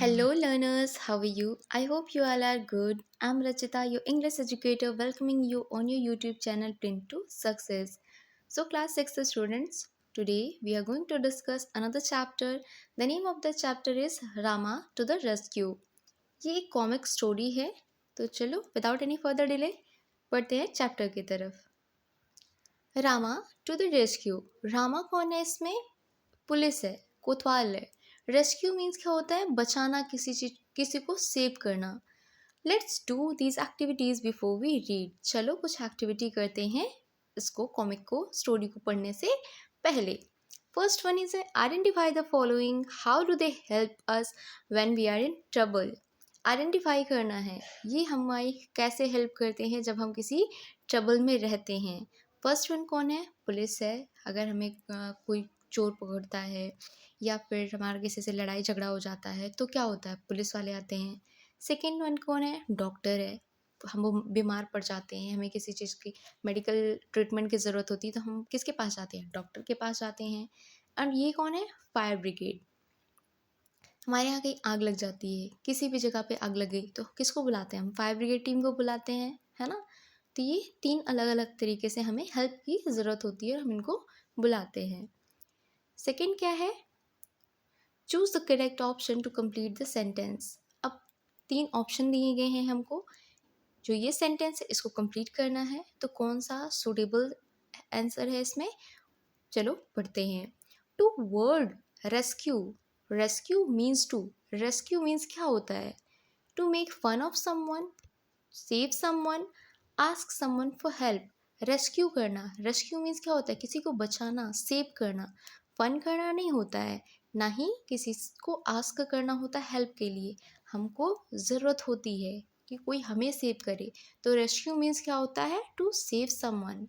Hello, learners. How are you? I hope you all are good. I'm Rachita, your English educator, welcoming you on your YouTube channel Print to Success. So, class 6 students, today we are going to discuss another chapter. The name of the chapter is Rama to the Rescue. ये एक comic story है, तो चलो without any further delay पढ़ते हैं chapter की तरफ। Rama to the rescue. Rama कौन है इसमें? पुलिस है, कोतवाल है। रेस्क्यू मीन्स क्या होता है? बचाना, किसी को सेव करना। Let's do these activities before we read. चलो कुछ एक्टिविटी करते हैं इसको, कॉमिक को, स्टोरी को पढ़ने से पहले। First one is identify the following. How do they help us when we are in trouble. Identify करना है, ये हमारी कैसे हेल्प करते हैं जब हम किसी ट्रबल में रहते हैं। फर्स्ट वन कौन है? पुलिस है। अगर हमें कोई चोर पकड़ता है या फिर हमारा किसी से लड़ाई झगड़ा हो जाता है तो क्या होता है? पुलिस वाले आते हैं। सेकेंड वन कौन है? डॉक्टर है। हम वो बीमार पड़ जाते हैं, हमें किसी चीज़ की मेडिकल ट्रीटमेंट की ज़रूरत होती है तो हम किसके पास जाते हैं? डॉक्टर के पास जाते हैं। और ये कौन है? Fire brigade. हमारे यहाँ कहीं आग लग जाती है, किसी भी जगह पे आग लग गई तो किसको बुलाते हैं? हम फायर ब्रिगेड टीम को बुलाते हैं, है ना। तो ये तीन अलग अलग तरीके से हमें हेल्प की ज़रूरत होती है और हम इनको बुलाते हैं। सेकेंड क्या है? Choose the correct option to complete the sentence. अब तीन ऑप्शन दिए गए हैं हमको, जो ये सेंटेंस है इसको कंप्लीट करना है, तो कौन सा सूटेबल आंसर है इसमें? चलो पढ़ते हैं। To word rescue. Rescue means क्या होता है? To make fun of someone, save someone, ask someone for help. Rescue करना, रेस्क्यू मीन्स क्या होता है? किसी को बचाना, सेव करना। फन करना नहीं होता है, ना ही किसी को आस्क करना होता है हेल्प के लिए। हमको ज़रूरत होती है कि कोई हमें सेव करे, तो रेस्क्यू मीन्स क्या होता है? To save someone.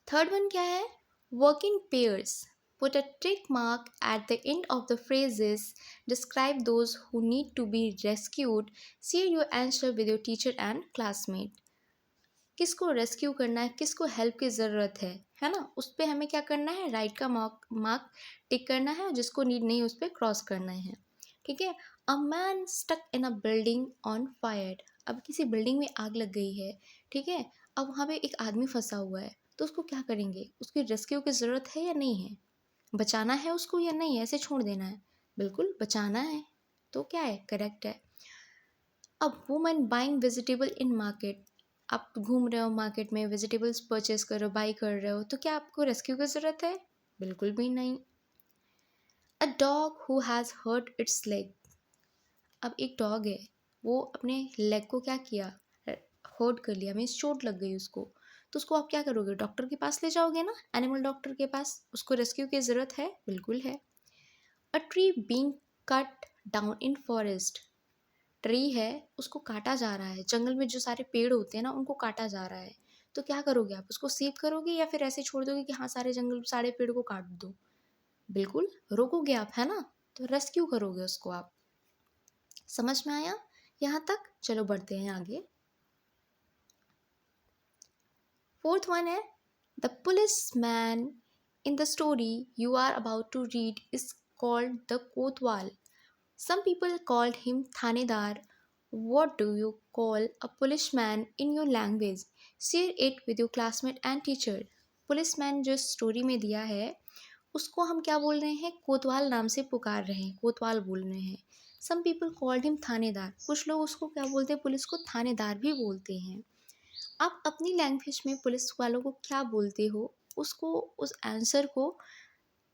Third one क्या है? Work in pairs. Put a tick mark at the end of the phrases. Describe those who need to be rescued. Share your answer with your teacher and classmate. किसको rescue करना है, किसको help की ज़रूरत है ना। उस पर हमें क्या करना है? राइट का मार्क टिक करना है, और जिसको नीड नहीं उस पर क्रॉस करना है। ठीक है। A man stuck in a building on fire. अब किसी बिल्डिंग में आग लग गई है, ठीक है। अब वहाँ पे एक आदमी फंसा हुआ है, तो उसको क्या करेंगे? उसकी रेस्क्यू की ज़रूरत है या नहीं है? बचाना है उसको या नहीं, ऐसे छोड़ देना है? बिल्कुल बचाना है, तो क्या है? करेक्ट है। अब वुमन बाइंग वेजिटेबल इन मार्केट। आप घूम रहे हो मार्केट में, वेजिटेबल्स परचेज कर रहे हो, बाई कर रहे हो, तो क्या आपको रेस्क्यू की ज़रूरत है? बिल्कुल भी नहीं। A dog who has hurt its leg. अब एक डॉग है, वो अपने लेग को क्या किया? हर्ट कर लिया, मीन्स चोट लग गई उसको। तो उसको आप क्या करोगे? डॉक्टर के पास ले जाओगे ना, एनिमल डॉक्टर के पास। उसको रेस्क्यू की ज़रूरत है? बिल्कुल है। A tree being cut down in forest. Tree है, उसको काटा जा रहा है, जंगल में जो सारे पेड़ होते हैं ना उनको काटा जा रहा है, तो क्या करोगे आप? उसको सेव करोगे या फिर ऐसे छोड़ दोगे कि हाँ सारे जंगल सारे पेड़ को काट दो? बिल्कुल रोकोगे आप, है ना। तो रेस्क्यू करोगे उसको आप। समझ में आया यहाँ तक? चलो बढ़ते हैं आगे। फोर्थ वन है the police man in the story you are about to read is called the kotwal. Some people called him Thanedar. What do you call a policeman in your language? Share it with your classmate and teacher. Policeman जो story में दिया है उसको हम क्या बोल रहे हैं? कोतवाल नाम से पुकार रहे हैं, कोतवाल बोल रहे हैं। Some people called him थानेदार। कुछ लोग उसको क्या बोलते हैं? पुलिस को थानेदार भी बोलते हैं। आप अपनी लैंग्वेज में पुलिस वालों को क्या बोलते हो, उसको, उस आंसर को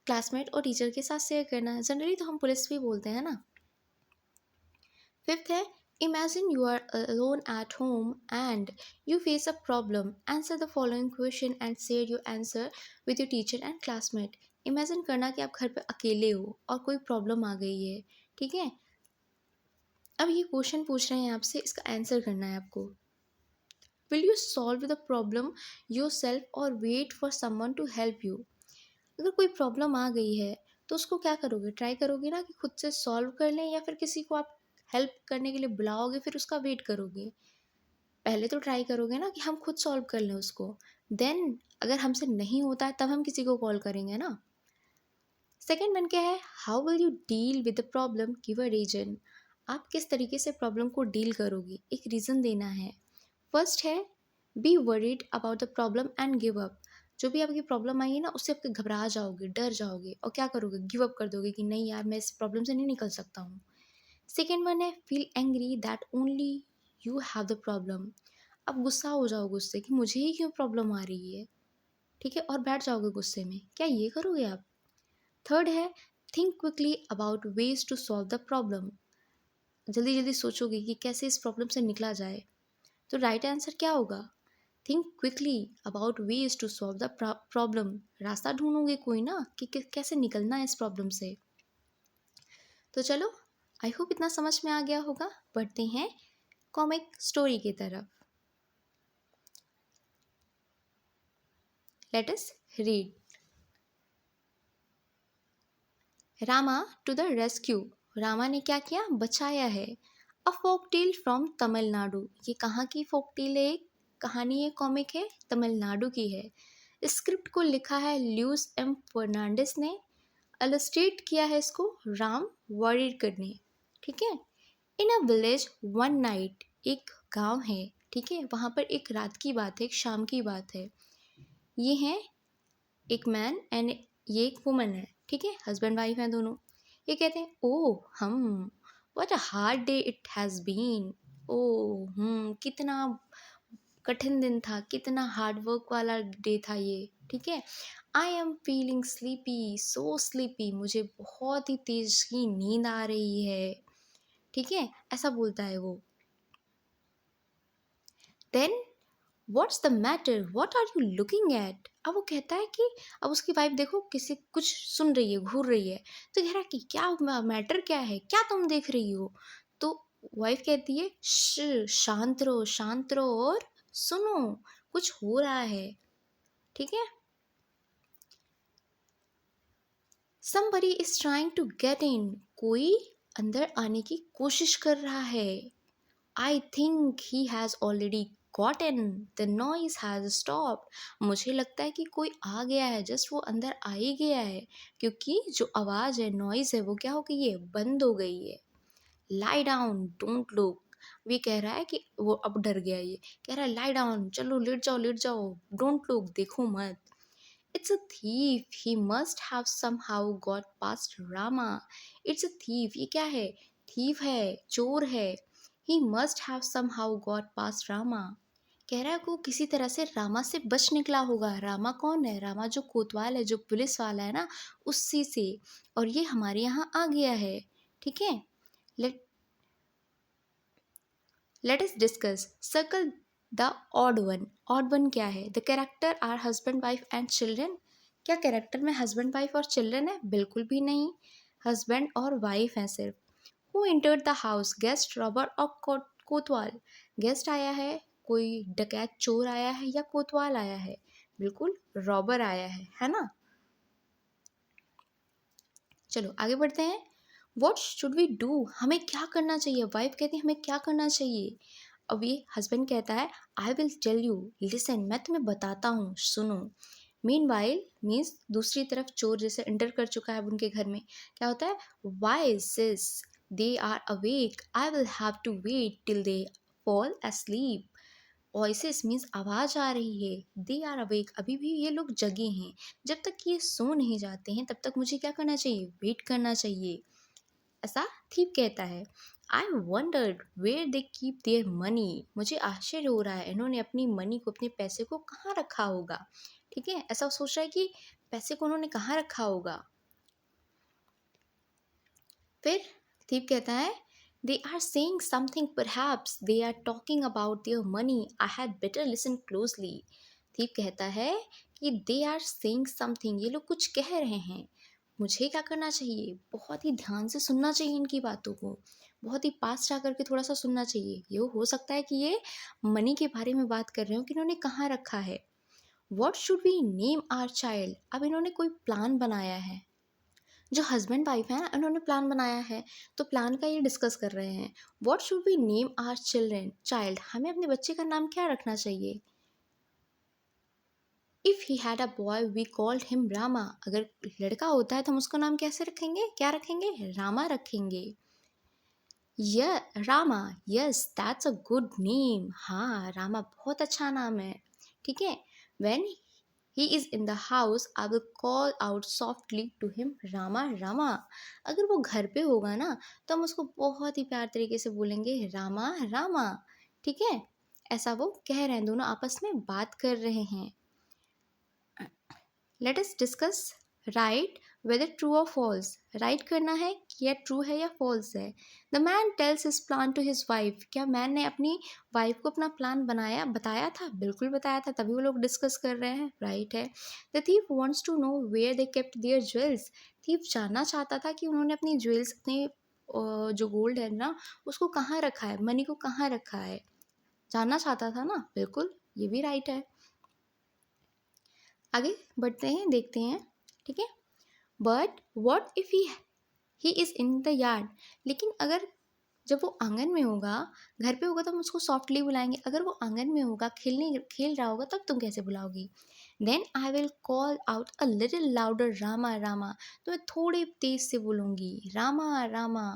क्लासमेट और टीचर के साथ शेयर करना है। जनरली तो हम पुलिस भी बोलते हैं ना। फिफ्थ है imagine you are alone at home and you face a problem. Answer the following question and share your answer with your teacher and classmate. Imagine करना कि आप घर पे अकेले हो और कोई प्रॉब्लम आ गई है, ठीक है। अब ये क्वेश्चन पूछ रहे हैं आपसे, इसका आंसर करना है आपको। Will you solve the problem yourself और wait for someone to help you. अगर कोई प्रॉब्लम आ गई है तो उसको क्या करोगे? ट्राई करोगे ना कि खुद से सॉल्व कर लें, या फिर किसी को आप हेल्प करने के लिए बुलाओगे फिर उसका वेट करोगे? पहले तो ट्राई करोगे ना कि हम खुद सॉल्व कर लें उसको, देन अगर हमसे नहीं होता है तब हम किसी को कॉल करेंगे ना। सेकेंड वन क्या है, how will you deal with the problem, give a reason. आप किस तरीके से प्रॉब्लम को डील करोगे, एक रीज़न देना है। फर्स्ट है, be worried about the problem and give up. जो भी आपकी प्रॉब्लम आई है ना, उससे आप घबरा जाओगे, डर जाओगे और क्या करोगे, गिव अप कर दोगे कि नहीं यार मैं इस प्रॉब्लम से नहीं निकल सकता हूँ। सेकेंड वन है, feel angry that only you have the problem. अब गुस्सा हो जाओगे उससे कि मुझे ही क्यों प्रॉब्लम आ रही है, ठीक है, और बैठ जाओगे गुस्से में, क्या ये करोगे आप। थर्ड है, think quickly about ways to solve the problem. जल्दी जल्दी सोचोगे कि कैसे इस प्रॉब्लम से निकला जाए। तो राइट आंसर क्या होगा, think quickly about ways to solve the problem. रास्ता ढूंढोगे कोई ना कि कैसे निकलना है इस प्रॉब्लम से। तो चलो, आई होप इतना समझ में आ गया होगा। बढ़ते हैं कॉमिक स्टोरी की तरफ। Let us read. Rama to the rescue. Rama ने क्या किया, बचाया है। A folk tale from Tamil Nadu. ये कहाँ की फोक टेल है, कहानी है, कॉमिक है, तमिलनाडु की है। स्क्रिप्ट को लिखा है ल्यूस एम फर्नांडिस ने। इलस्ट्रेट किया है इसको राम वारिकर ने, ठीक है। इन अ विलेज वन नाइट, एक गांव है, ठीक है, वहाँ पर एक रात की बात है, एक शाम की बात है। ये है एक मैन एंड ये एक वुमन है, ठीक है, हस्बैंड वाइफ हैं दोनों। ये कहते हैं, oh hmm, what a hard day it has been. ओ कितना कठिन दिन था, कितना हार्ड वर्क वाला डे था ये, ठीक है। I am feeling sleepy, so sleepy, मुझे बहुत ही तेज की नींद आ रही है, ठीक है, ऐसा बोलता है वो। Then what's the matter, what are you looking at. अब वो कहता है कि, अब उसकी वाइफ देखो किसी कुछ सुन रही है, घूर रही है, तो कह रहा है कि क्या मैटर क्या है, क्या तुम देख रही हो। तो वाइफ कहती है, शांत रहो और सुनो, कुछ हो रहा है, ठीक है। somebody is trying to get in, कोई अंदर आने की कोशिश कर रहा है। I think he has already gotten, the noise has stopped। मुझे लगता है कि कोई आ गया है, जस्ट वो अंदर आ ही गया है, क्योंकि जो आवाज़ है, नॉइज़ है, वो क्या हो गई है, बंद हो गई है। Lie down, don't look. ये कह रहा है कि वो अब डर गया, ये कह रहा है लाई डाउन, चलो लेट जाओ, डोंट लुक, देखो मत। It's a thief. He must have somehow got past Rama. It's a thief. ये क्या है? Thief है, चोर है। He must have somehow got past Rama. कह रहा है को किसी तरह से रामा से बच निकला होगा। रामा कौन है? रामा जो कोतवाल है, जो पुलिस वाला है ना, उसी से। और ये हमारे यहाँ आ गया है, ठीक है। Let let us discuss. Circle the odd one. Odd one क्या है? The character are husband wife and children. क्या कैरेक्टर में हस्बैंड वाइफ और चिल्ड्रन है? बिल्कुल भी नहीं, हस्बैंड और वाइफ हैं सिर्फ। Who entered the house, guest, robber और कोतवाल। गेस्ट आया है, कोई डकैत चोर आया है, या कोतवाल आया है? बिल्कुल रॉबर आया है ना। चलो आगे बढ़ते हैं। वॉट शुड वी डू, हमें क्या करना चाहिए। वाइफ कहती है हमें क्या करना चाहिए। अब ये हस्बैंड कहता है, I will tell you, listen, मैं तुम्हें बताता हूँ, सुनो। मीन वाइल मीन्स दूसरी तरफ चोर जैसे एंटर कर चुका है उनके घर में, क्या होता है, वाई सिस they are awake, I will have to wait till they fall asleep। Voices means आवाज़ आ रही है, दे आर अवेक, अभी भी ये लोग जगे हैं, जब तक ये सो नहीं जाते हैं तब तक मुझे क्या करना चाहिए, वेट करना चाहिए, ऐसा थीप कहता है। I wondered where they keep their money, मुझे आश्चर्य हो रहा है इन्होंने अपनी मनी को, अपने पैसे को कहाँ रखा होगा, ठीक है, ऐसा सोच रहा है कि पैसे को उन्होंने कहाँ रखा होगा। फिर थीप कहता है, they are saying something, perhaps they are talking about their money, I had better listen closely. Thief कहता है कि दे आर सेइंग समथिंग, ये लोग कुछ कह रहे हैं, मुझे क्या करना चाहिए, बहुत ही ध्यान से सुनना चाहिए इनकी बातों को, बहुत ही पास जा करके थोड़ा सा सुनना चाहिए। ये हो सकता है कि ये मनी के बारे में बात कर रहे हो कि इन्होंने कहाँ रखा है। What should we name our child, अब इन्होंने कोई प्लान बनाया है, जो हस्बैंड वाइफ है उन्होंने प्लान बनाया है, तो प्लान का ये डिस्कस कर रहे हैं। What should we name our children, child, हमें अपने बच्चे का नाम क्या रखना चाहिए। If he had a boy we called him Rama, अगर लड़का होता है तो हम उसका नाम कैसे रखेंगे, क्या रखेंगे, रामा रखेंगे। या Rama, yes that's a good name, हाँ रामा बहुत अच्छा नाम है। ठीक है, when he is in the house I will call out softly to him Rama Rama, अगर वो घर पे होगा ना तो हम उसको बहुत ही प्यार तरीके से बोलेंगे रामा रामा। ठीक है, ऐसा वो कह रहे हैं, दोनों आपस में बात कर रहे हैं। Let us discuss write whether true और फॉल्स, राइट करना है कि या ट्रू है या फॉल्स है। The man tells his plan to his wife, क्या मैन ने अपनी वाइफ को अपना प्लान बनाया बताया था, बिल्कुल बताया था, तभी वो लोग डिस्कस कर रहे हैं, राइट है। The thief wants to know where they kept their jewels, thief जानना चाहता था कि उन्होंने अपनी ज्वेल्स, अपने जो गोल्ड है ना उसको कहाँ रखा है, मनी को कहाँ रखा है, जानना चाहता था ना, बिल्कुल ये भी राइट है। आगे बढ़ते हैं, देखते हैं। ठीक है, but what if he is in the yard, लेकिन अगर जब वो आंगन में होगा, घर पे होगा तो हम उसको सॉफ्टली बुलाएंगे, अगर वो आंगन में होगा खेल रहा होगा तब तुम कैसे बुलाओगी। Then I will call out a little louder Rama Rama, तो मैं थोड़े तेज से बोलूँगी Rama Rama.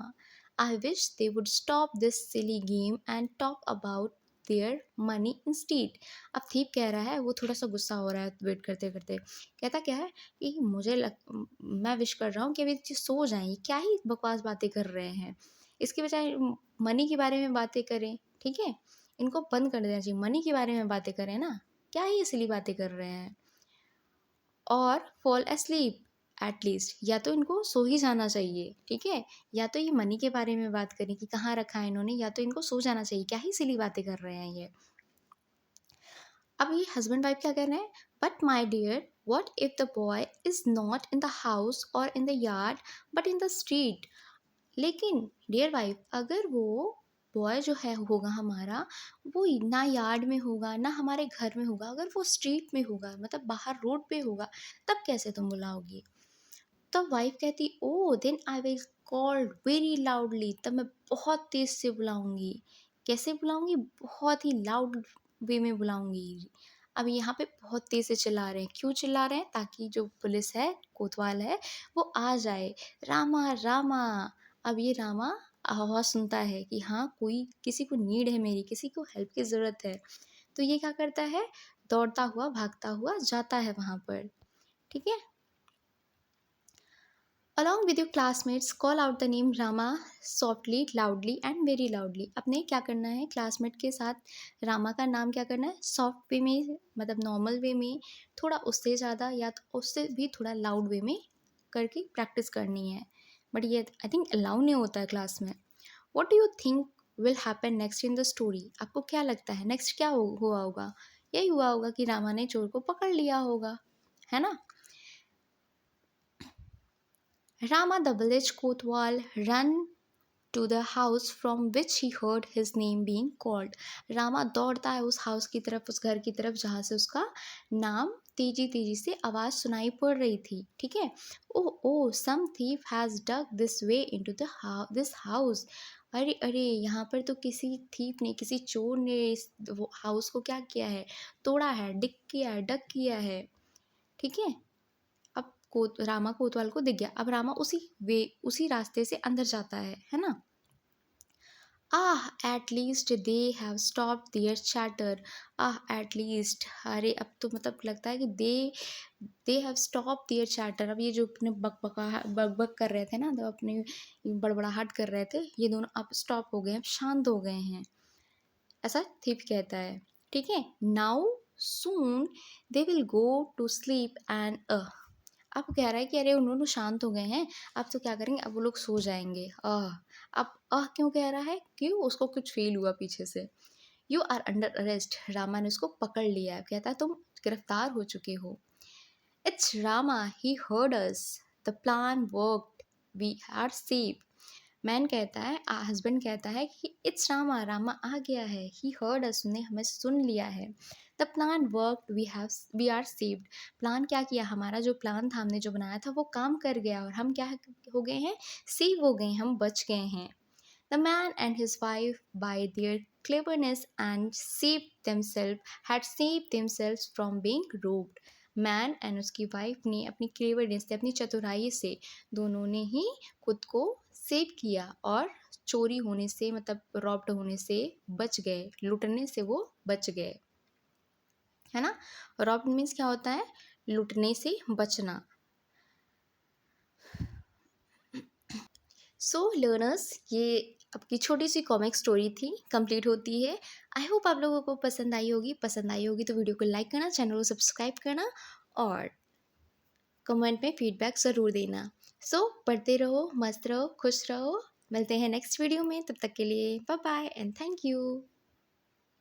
I wish they would stop this silly game and talk about their money instead. अब थीप कह रहा है, वो थोड़ा सा गुस्सा हो रहा है वेट करते करते, कहता क्या है कि मैं विश कर रहा हूँ कि अभी ये सो जाएं, ये क्या ही बकवास बातें कर रहे हैं, इसके बजाय मनी के बारे में बातें करें। ठीक है, इनको बंद कर देना चाहिए, मनी के बारे में बातें करें ना, क्या ही इसलिए बातें कर रहे हैं। और फॉल asleep एटलीस्ट, या तो इनको सो ही जाना चाहिए। ठीक है, या तो ये मनी के बारे में बात करें कि कहाँ रखा है इन्होंने, या तो इनको सो जाना चाहिए, क्या ही सिली बातें कर रहे हैं ये। अब ये हस्बैंड वाइफ क्या कर रहे हैं, but my dear what if the boy is not in the house or in the yard but in the street, लेकिन डियर वाइफ अगर वो बॉय जो है होगा हमारा, वो ना यार्ड में होगा ना हमारे घर में होगा, अगर वो स्ट्रीट में होगा मतलब बाहर रोड पे होगा, तब कैसे तुम बुलाओगी। तब वाइफ कहती oh then I will call very loudly, तब मैं बहुत तेज से बुलाऊंगी। कैसे बुलाऊंगी, बहुत ही लाउड वे में बुलाऊंगी। अब यहाँ पे बहुत तेज से चिल्ला रहे हैं, क्यों चिल्ला रहे हैं, ताकि जो पुलिस है, कोतवाल है, वो आ जाए। रामा रामा, अब ये रामा आवाज़ सुनता है कि हाँ कोई, किसी को नीड है मेरी, किसी को हेल्प की ज़रूरत है, तो ये क्या करता है, दौड़ता हुआ भागता हुआ जाता है वहाँ पर। ठीक है, Along with your classmates, call out the name Rama softly, loudly and very loudly. अपने क्या करना है, क्लासमेट के साथ रामा का नाम क्या करना है, सॉफ्ट वे में, मतलब नॉर्मल वे में, थोड़ा उससे ज़्यादा या तो उससे भी थोड़ा लाउड वे में करके प्रैक्टिस करनी है। बट ये आई थिंक अलाउ नहीं होता है क्लास में। What do you think will happen next in the story, आपको क्या लगता है नेक्स्ट क्या हुआ होगा। यही हुआ होगा कि रामा ने चोर को पकड़ लिया होगा, है ना। Rama the village Kotwal ran to the house from which he heard his name being called. Rama दौड़ता है उस हाउस की तरफ, उस घर की तरफ जहाँ से उसका नाम तेजी तेजी से आवाज़ सुनाई पड़ रही थी। ठीक है, ओह ओह सम thief has dug this way into this house. अरे अरे, यहाँ पर तो किसी थीप ने, किसी चोर ने इस हाउस को क्या किया है, तोड़ा है, डिग किया है, डग किया है। ठीक है, अब रामा कोतवाल को दिख गया, अब रामा उसी रास्ते से अंदर जाता है ना। Ah at least they have stop their chatter, ah at least, अरे अब तो मतलब लगता है कि they have stop their chatter, अब ये जो अपने बक कर रहे थे ना, तो अपने बड़बड़ाहट कर रहे थे, ये दोनों अब स्टॉप हो गए हैं, शांत हो गए हैं, ऐसा थीप कहता है। ठीक है, now soon they will go to sleep and अब कह रहा है कि अरे उन्होंने शांत हो गए हैं, अब तो क्या करेंगे, अब वो लोग सो जाएंगे। अब क्यों कह रहा है, क्यों, उसको कुछ फील हुआ पीछे से। You are under arrest, Rama ने उसको पकड़ लिया है, कहता है तुम गिरफ्तार हो चुके हो। It's Rama, he heard us, the plan worked, we are safe. Man कहता है, हस्बैंड कहता है कि इट्स रामा, रामा आ गया है, ही हर्ड अस, उसने हमें सुन लिया है। The plan work, we are saved, plan क्या किया, हमारा जो प्लान था, हमने जो बनाया था वो काम कर गया और हम क्या हो गए हैं, सेव हो गए, हम बच गए हैं। The man and his wife bye there cleverness and saved themselves had saved themselves from being robbed. Man and उसकी वाइफ ने अपनी क्लेवरनेस से, अपनी चतुराई से दोनों ने ही खुद को सेव किया और चोरी होने से, मतलब रॉब्ड होने से बच गए, लूटने से वो बच गए, है ना। रॉब्ड मीन्स क्या होता है, लूटने से बचना। सो लर्नर्स, ये आपकी छोटी सी कॉमिक स्टोरी थी, कंप्लीट होती है। आई होप आप लोगों को पसंद आई होगी। पसंद आई होगी तो वीडियो को लाइक करना, चैनल को सब्सक्राइब करना और कमेंट में फीडबैक ज़रूर देना। सो पढ़ते रहो, मस्त रहो, खुश रहो। मिलते हैं नेक्स्ट वीडियो में, तब तक के लिए bye bye and thank you.